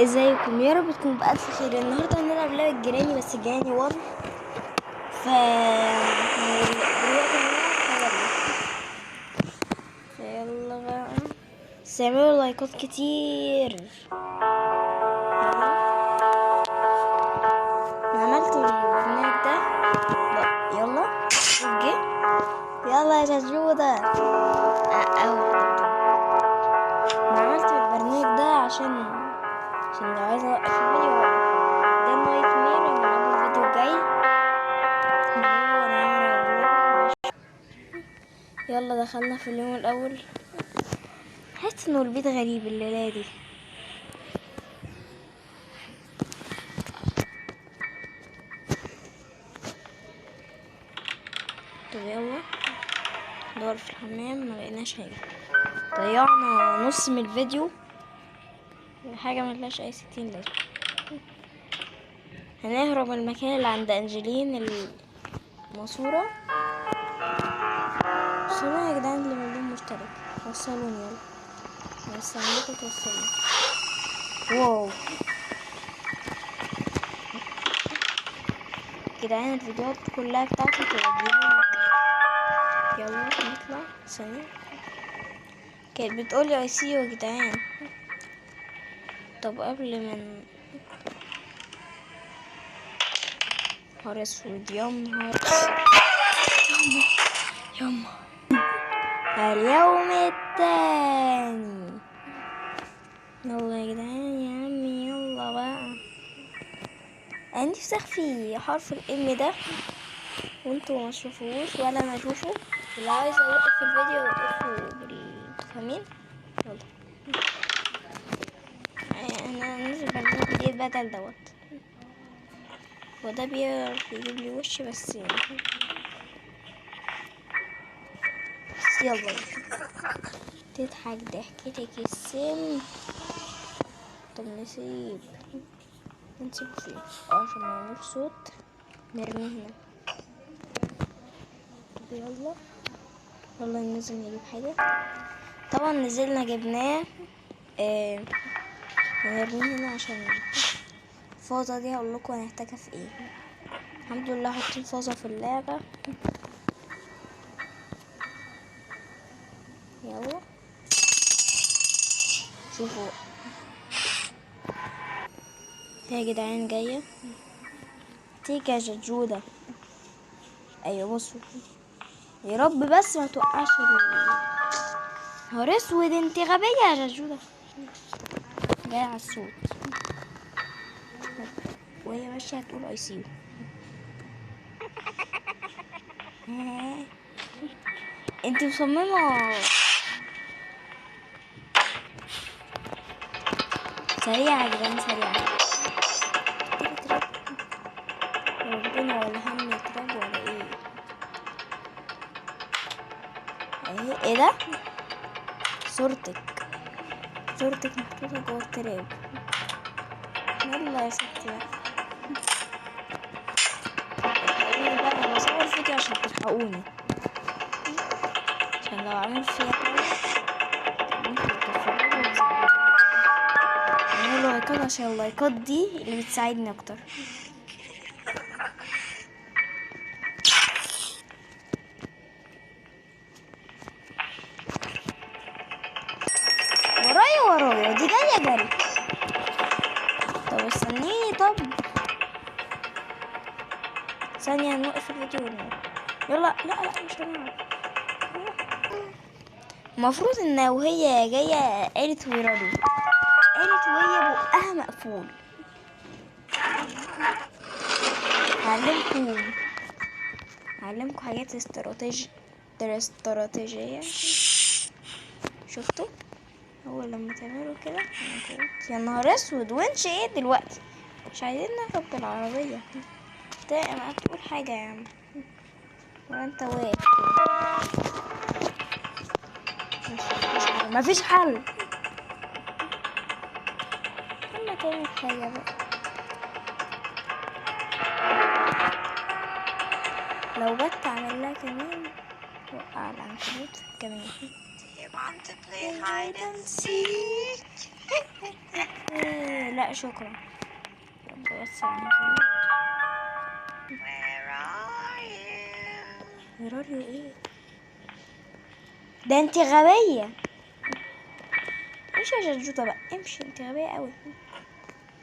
ازيكم؟ يا رب تكونوا بألف خير. النهارده هنلعب لعبة جيراني، بس جيراني 1. دلوقتي هنلعب. فيلا بقى، بس اعملوا لايكات كتير. انا عملت البرنامج ده. يلا اوكي، يلا يا جدودة. انا عملت البرنامج ده عشان لو عايزة اوقف الفيديو ده نايت مير. هنلعبه الفيديو الجاي. يلا دخلنا في اليوم الاول. حاسس انه البيت غريب الليله دي. طب يلا ندور في الحمام، ما لقيناش حاجه. ضيعنا نص من الفيديو، حاجه ملهاش اي 60 لازمه. هنهرب من المكان اللي عند انجلين الماسوره. وصلنا يا جدعان لمليون مشترك. وصلوني يلا، مستنيكوا توصلوني. واو جدعان، الفيديوهات كلها بتاعتي تبقى. يلا نطلع ثانية. كانت بتقولي اي سي يو يا جدعان. طب قبل ما نهار اسود، يا نهار يما اليوم التاني. يلا يا جدعان يا عمي، يلا بقى. انا نفسي اخفي حرف الام ده وانتوا ما تشوفوش ولا انا اشوفه. اللي عايز اوقف الفيديو اوقفه فاهمين. يلا انا نزل برنامج جديد بدل دوت، وده بيجيب لي وش بس يلا تضحك ضحكتك السم. طب نسيبه فين؟ عشان ما يعملش صوت نرميه هنا. طب يلا ننزل نجيب حاجة. طبعا نزلنا جبناه. هنرميه هنا عشان الفازة دي هقول لكم هنحتاجها في ايه. الحمد لله حاطين فازة في اللعبة. يلا شوفوا يا جدعان، جاية تيجي يا جدودة. ايوه بصوا، يا رب بس ما توقعش نهار اسود، انت غبية يا جدودة. جاية على الصوت وهي ماشية هتقول اي سي يو. انت مصممة سريعة يا جدعان، سريعة. ربنا ولا هم تراب ولا ايه. ايه ده؟ صورتك محطوطة جوه التراب. يلا يا ستي بقى، الحقوني بقى. انا بصور فيديو عشان تلحقوني، عشان لو عملت فيها حاجة ممكن تتفرجوا وتزعلوا. اعملوا لايكات عشان اللايكات دي اللي بتساعدني اكتر. ورايا دي جاية جري. طب استنيني، طب ثانية نوقف الفيديو يلا. لا مش هنعرف. المفروض ان وهي جاية قالت ويرادو، قالت وهي بقها مقفول. هعلمكم حاجات استراتيجية. شفتوا اول لما تعملوا كده؟ يا نهار اسود، وينش ايه دلوقتي؟ مش عايزين نهرب بالعربية. ما تقول حاجة يا عم، ولا انت واقف كده؟ مفيش حل. لما تعمل حاجة بقى، لو جت تعمل لها كمان وقع العنكبوت كمان. لا لا شكرا. بس راديو ايه ده؟ انت غبية. امشي يا جوجوطة بقى، امشي، انت غبية قوي.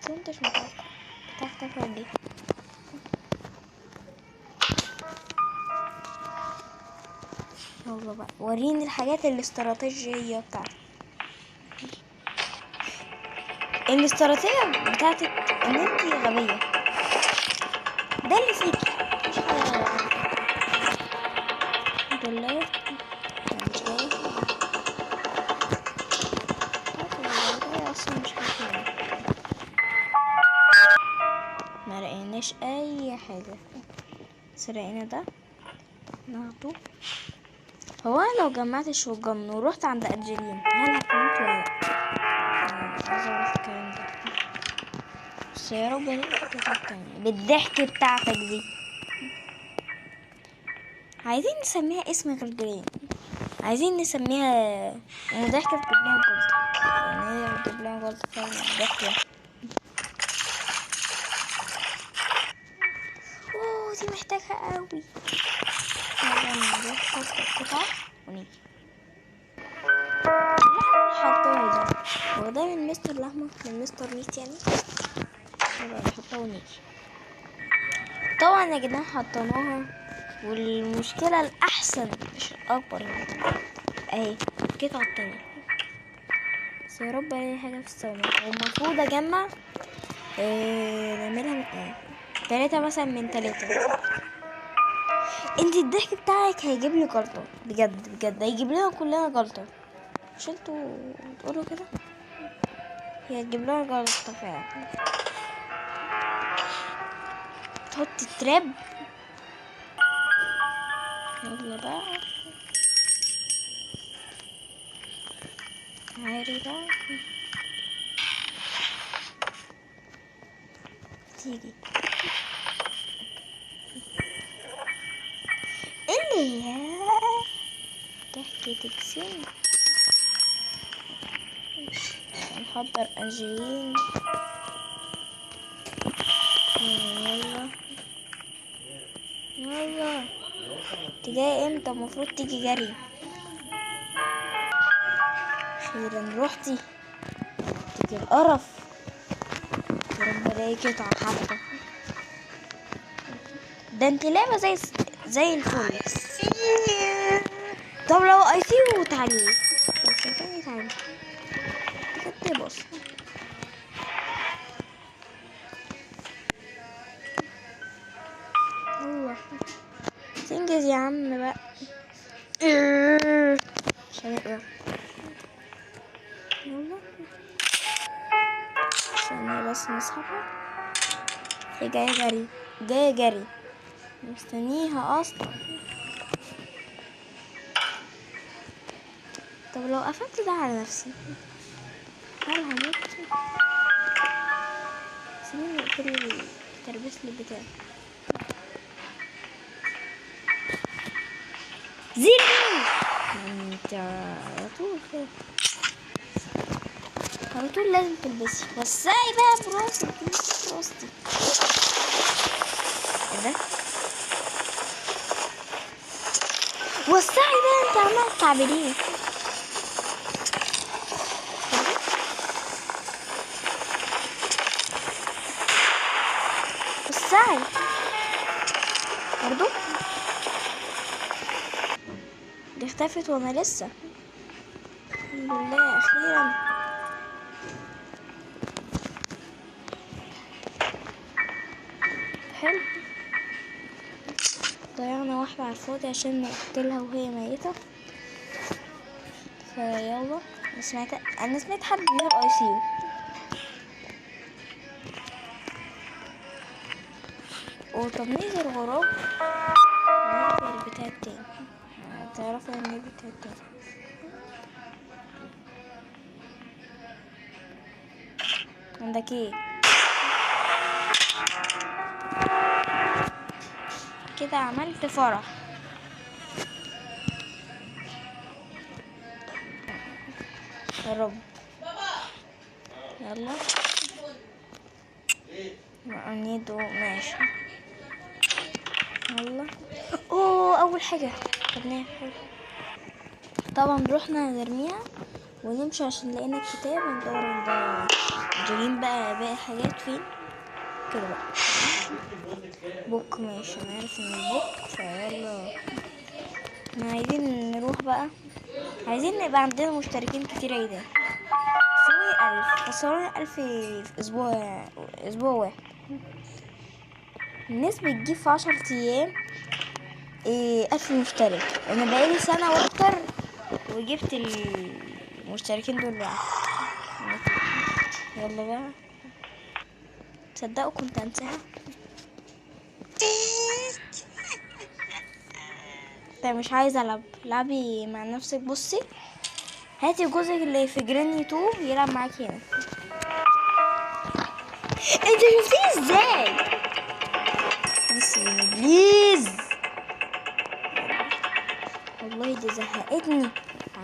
انت مش بتختفي ولا ايه؟ يلا بقى وريني الحاجات الاستراتيجية بتاعتك. الاستراتيجية بتاعتك ان انت غبية، ده اللي فيكي، مش حاجة. الحمد لله مش جاي. اصلا مش حاجة، ما لقيناش اي حاجة. سرقنا ده ناخده. هو انا لو جمعت شوجن ورحت عند انجلين هل هتموت ولا لا؟ عايز اعرف الكلام ده. بس يا رب بالضحك بتاعتك دي. عايزين نسميها اسم غير جرين، عايزين نسميها ضحكة تجيب لها جلطة، يعني هي بتجيب لها جلطة فعلا الضحكة. اوه دي محتاجها قوي. نروح نحط القطعة ونيجي. اللحمة اللي حطاها دي هو ده من مستر لحمة، من مستر ميت يعني. نبقى نحطها ونيجي. طبعا يا جدعان حطيناها، والمشكلة الأحسن مش الأكبر اهي القطعة التانية. بس يا رب الاقي حاجة في الصومال. والمفروض اجمع نعملها من 3 مثلا، من 3. انت الضحك بتاعك هيجيب لي جلطة بجد بجد، هيجيب لنا كلنا جلطة. مش انتوا تقولوا كده؟ هي هتجيب لنا جلطة فعلا. تحط التراب. يلا بقى عاري بقى تيجي اللي هي ضحكة تكسين. نحضر انجلين. يلا يلا، انت جاي امتى؟ المفروض تيجي جري. اخيرا روحتي، تيجي القرف. ورب الاقي قطعة حتى. ده انت لعبة زي الفل. طب لو اي سي تعالي، لو شايفاني تعالي بجد. بص الله، تنجز يا عم بقى عشان اقرا. يلا ثانية بس نسحبها. هي جاية جري، جاية جري، مستنيها اصلا. طب لو قفلت ده على نفسي هل هموت؟ سيبيني اقفل التربيس اللي بتاعي. زيرو. انت على طول كده، على طول لازم تلبسي. وسعي بقى براسك، تلبسي براستي. ايه ده؟ وسعي بقى، انت عمال تعبرين. وسعي برضو. دي اختفت وانا لسه. الحمد لله اخيرا. حلو، ضيعنا واحدة على الفاضي عشان نقتلها وهي ميتة. فيلا. انا سمعت حد بيقول اي سي يو. طب ننزل وراه نقفل البتاع التاني. تعرفوا يعني ايه البتاع التاني؟ عندك ايه كده؟ عملت فرح. يا رب. يلا نيدو ماشي. يلا. اوه اول حاجة خدناها. طبعا رحنا نرميها ونمشي عشان لقينا الكتاب وندور عند جايين بقى باقي حاجات فين كده بقى. بوك ماشي، انا عارف ان البوك فيلا. احنا عايزين نروح بقى، عايزين نبقى عندنا مشتركين كتير. ايه ده؟ سوي 1000 خسرنا 1000 في اسبوع واحد. الناس بتجيب في 10 ايام 1000 مشترك. انا بقالي سنة واكتر وجبت المشتركين دول بقى. يلا بقى، تصدقوا كنت انساها. طيب مش عايزه العب، لعبي مع نفسك. بصي هاتي جوزك اللي في جريني 2 يلعب معاكي هنا. انت شفتيه ازاي؟ بليز والله دي زهقتني،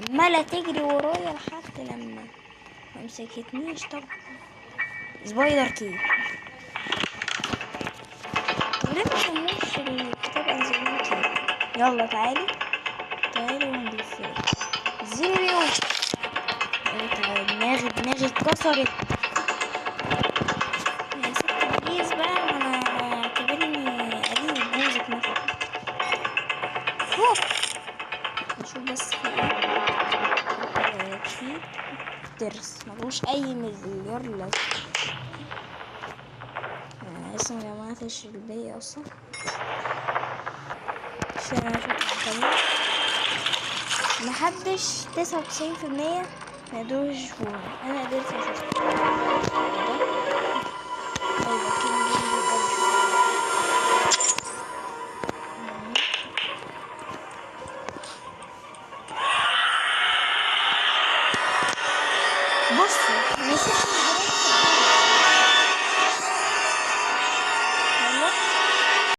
عماله تجري ورايا لحد لما ما مسكتنيش. طبعا سبايدر كي. ليه ما سموش الكتاب انزلوكي؟ يلا تعالي ونضيف زيرو. دماغي اتكسرت يا ست. بليز بقى، انا اعتبرني قريب جوزك مثلا. نشوف بس في ايه. في ترس ملوش اي مليار لازمه. لسه مجمعتش الباقي اصلا عشان انا اشوف محدش 99% ما يقدروش يشوفوها. انا قدرت اشوفها. بصوا نسيت